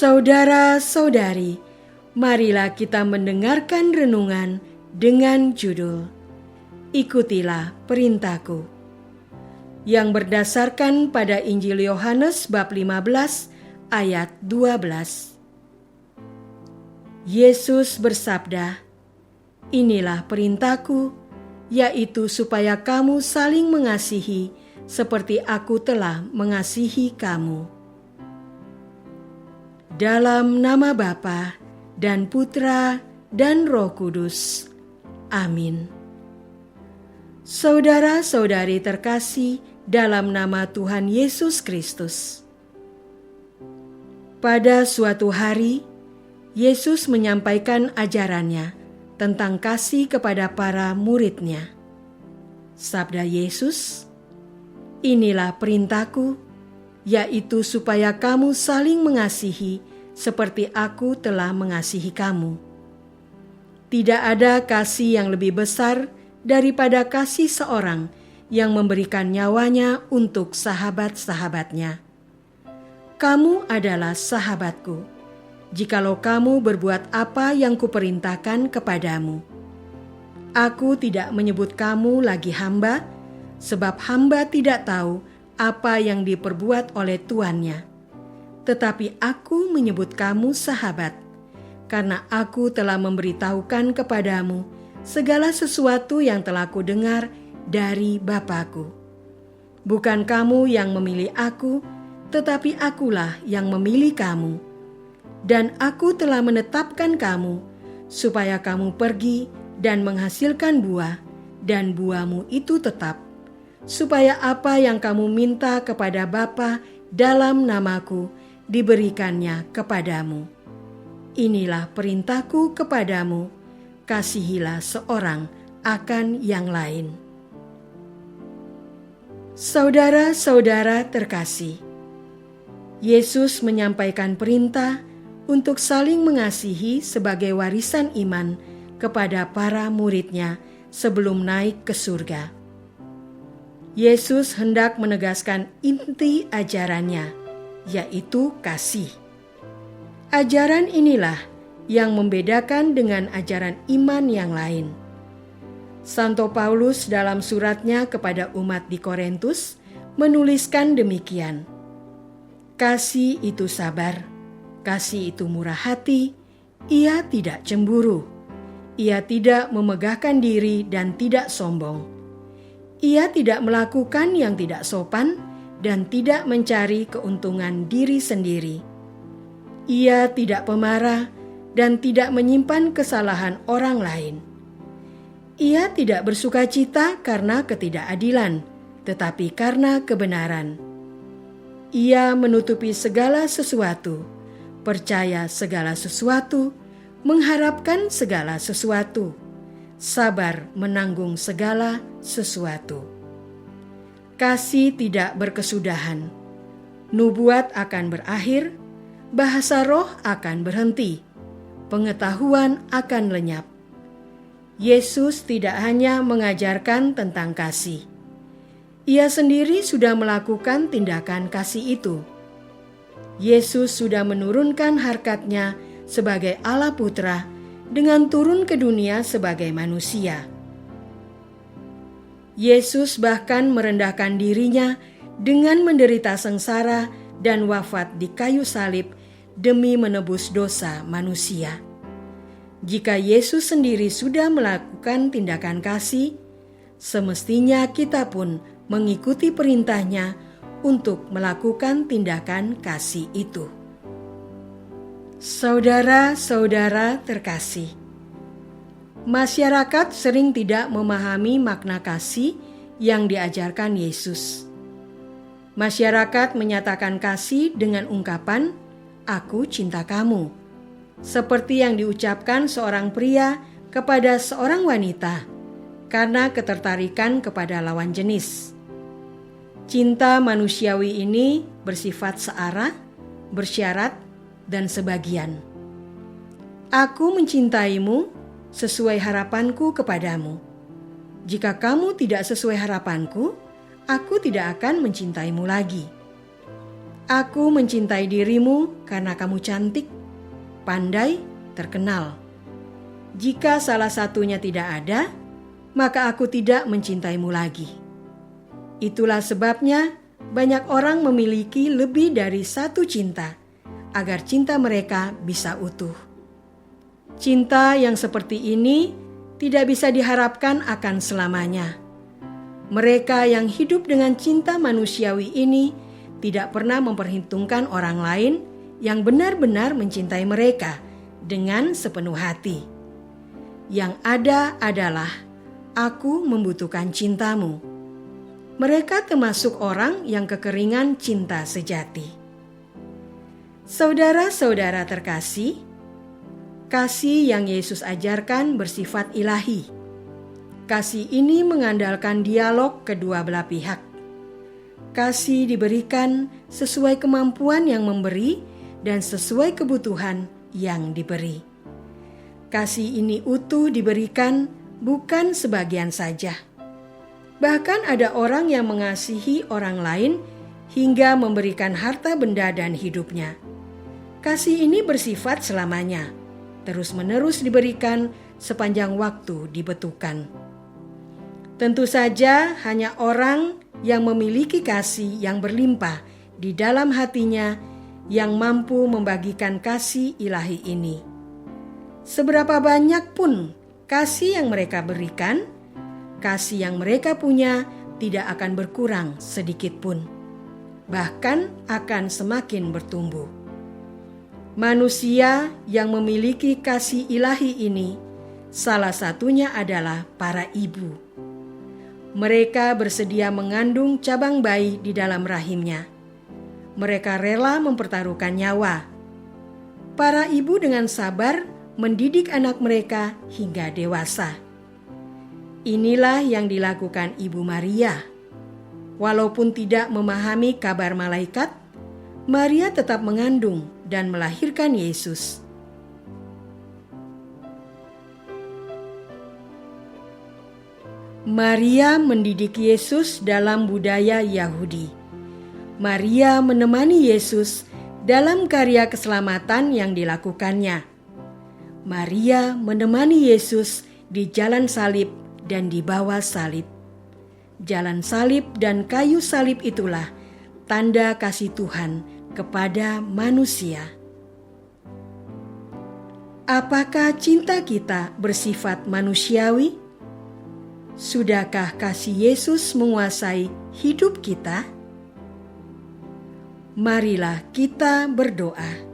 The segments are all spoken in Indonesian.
Saudara-saudari, marilah kita mendengarkan renungan dengan judul Ikutilah Perintahku, yang berdasarkan pada Injil Yohanes bab 15 ayat 12. Yesus bersabda, "Inilah perintahku, yaitu supaya kamu saling mengasihi seperti aku telah mengasihi kamu." Dalam nama Bapa dan Putra dan Roh Kudus. Amin. Saudara-saudari terkasih dalam nama Tuhan Yesus Kristus. Pada suatu hari, Yesus menyampaikan ajarannya tentang kasih kepada para murid-Nya. Sabda Yesus, "Inilah perintahku, yaitu supaya kamu saling mengasihi seperti aku telah mengasihi kamu." Tidak ada kasih yang lebih besar daripada kasih seorang yang memberikan nyawanya untuk sahabat-sahabatnya. Kamu adalah sahabatku, jikalau kamu berbuat apa yang kuperintahkan kepadamu. Aku tidak menyebut kamu lagi hamba, sebab hamba tidak tahu apa yang diperbuat oleh tuannya. Tetapi aku menyebut kamu sahabat, karena aku telah memberitahukan kepadamu segala sesuatu yang telah kudengar dari Bapa-Ku. Bukan kamu yang memilih aku, tetapi akulah yang memilih kamu. Dan aku telah menetapkan kamu, supaya kamu pergi dan menghasilkan buah, dan buahmu itu tetap, supaya apa yang kamu minta kepada Bapa dalam namaku, diberikannya kepadamu. Inilah perintahku kepadamu, kasihilah seorang akan yang lain." Saudara-saudara terkasih, Yesus menyampaikan perintah untuk saling mengasihi sebagai warisan iman kepada para murid-Nya sebelum naik ke surga. Yesus hendak menegaskan inti ajarannya, yaitu kasih. Ajaran inilah yang membedakan dengan ajaran iman yang lain. Santo Paulus dalam suratnya kepada umat di Korintus menuliskan demikian, "Kasih itu sabar, kasih itu murah hati, ia tidak cemburu, ia tidak memegahkan diri dan tidak sombong. Ia tidak melakukan yang tidak sopan dan tidak mencari keuntungan diri sendiri. Ia tidak pemarah dan tidak menyimpan kesalahan orang lain. Ia tidak bersukacita karena ketidakadilan, tetapi karena kebenaran. Ia menutupi segala sesuatu, percaya segala sesuatu, mengharapkan segala sesuatu, sabar menanggung segala sesuatu. Kasih tidak berkesudahan. Nubuat akan berakhir, bahasa roh akan berhenti, pengetahuan akan lenyap." Yesus tidak hanya mengajarkan tentang kasih. Ia sendiri sudah melakukan tindakan kasih itu. Yesus sudah menurunkan harkatnya sebagai Allah Putra dengan turun ke dunia sebagai manusia. Yesus bahkan merendahkan dirinya dengan menderita sengsara dan wafat di kayu salib demi menebus dosa manusia. Jika Yesus sendiri sudah melakukan tindakan kasih, semestinya kita pun mengikuti perintahnya untuk melakukan tindakan kasih itu. Saudara-saudara terkasih, masyarakat sering tidak memahami makna kasih yang diajarkan Yesus. Masyarakat menyatakan kasih dengan ungkapan, "Aku cinta kamu," seperti yang diucapkan seorang pria kepada seorang wanita karena ketertarikan kepada lawan jenis. Cinta manusiawi ini bersifat searah, bersyarat, dan sebagian. "Aku mencintaimu sesuai harapanku kepadamu. Jika kamu tidak sesuai harapanku, aku tidak akan mencintaimu lagi." Aku mencintai dirimu karena kamu cantik, pandai, terkenal. Jika salah satunya tidak ada, maka aku tidak mencintaimu lagi. Itulah sebabnya banyak orang memiliki lebih dari satu cinta, agar cinta mereka bisa utuh. Cinta yang seperti ini tidak bisa diharapkan akan selamanya. Mereka yang hidup dengan cinta manusiawi ini tidak pernah memperhitungkan orang lain yang benar-benar mencintai mereka dengan sepenuh hati. Yang ada adalah, aku membutuhkan cintamu. Mereka termasuk orang yang kekeringan cinta sejati. Saudara-saudara terkasih, kasih yang Yesus ajarkan bersifat ilahi. Kasih ini mengandalkan dialog kedua belah pihak. Kasih diberikan sesuai kemampuan yang memberi dan sesuai kebutuhan yang diberi. Kasih ini utuh diberikan, bukan sebagian saja. Bahkan ada orang yang mengasihi orang lain hingga memberikan harta benda dan hidupnya. Kasih ini bersifat selamanya, terus-menerus diberikan sepanjang waktu dibutuhkan. Tentu saja hanya orang yang memiliki kasih yang berlimpah di dalam hatinya yang mampu membagikan kasih ilahi ini. Seberapa banyak pun kasih yang mereka berikan, kasih yang mereka punya tidak akan berkurang sedikit pun, bahkan akan semakin bertumbuh. Manusia yang memiliki kasih ilahi ini, salah satunya adalah para ibu. Mereka bersedia mengandung cabang bayi di dalam rahimnya. Mereka rela mempertaruhkan nyawa. Para ibu dengan sabar mendidik anak mereka hingga dewasa. Inilah yang dilakukan Ibu Maria. Walaupun tidak memahami kabar malaikat, Maria tetap mengandung dan melahirkan Yesus. Maria mendidik Yesus dalam budaya Yahudi. Maria menemani Yesus dalam karya keselamatan yang dilakukannya. Maria menemani Yesus di jalan salib dan di bawah salib. Jalan salib dan kayu salib itulah tanda kasih Tuhan kepada manusia. Apakah cinta kita bersifat manusiawi? Sudahkah kasih Yesus menguasai hidup kita? Marilah kita berdoa.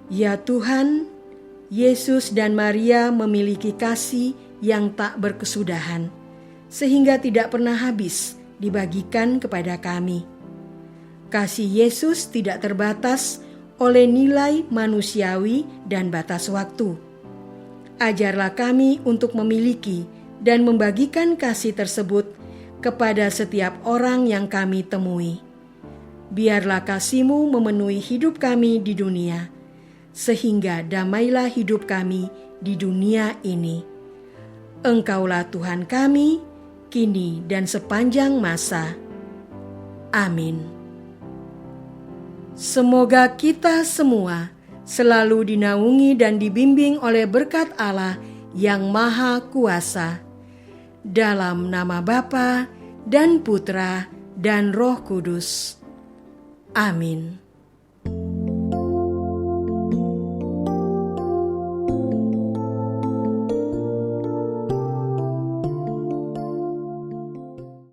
Ya Tuhan, Yesus dan Maria memiliki kasih yang tak berkesudahan, sehingga tidak pernah habis dibagikan kepada kami. Kasih Yesus tidak terbatas oleh nilai manusiawi dan batas waktu. Ajarlah kami untuk memiliki dan membagikan kasih tersebut kepada setiap orang yang kami temui. Biarlah kasih-Mu memenuhi hidup kami di dunia, sehingga damailah hidup kami di dunia ini. Engkaulah Tuhan kami, kini dan sepanjang masa. Amin. Semoga kita semua selalu dinaungi dan dibimbing oleh berkat Allah yang Maha Kuasa. Dalam nama Bapa dan Putra dan Roh Kudus. Amin.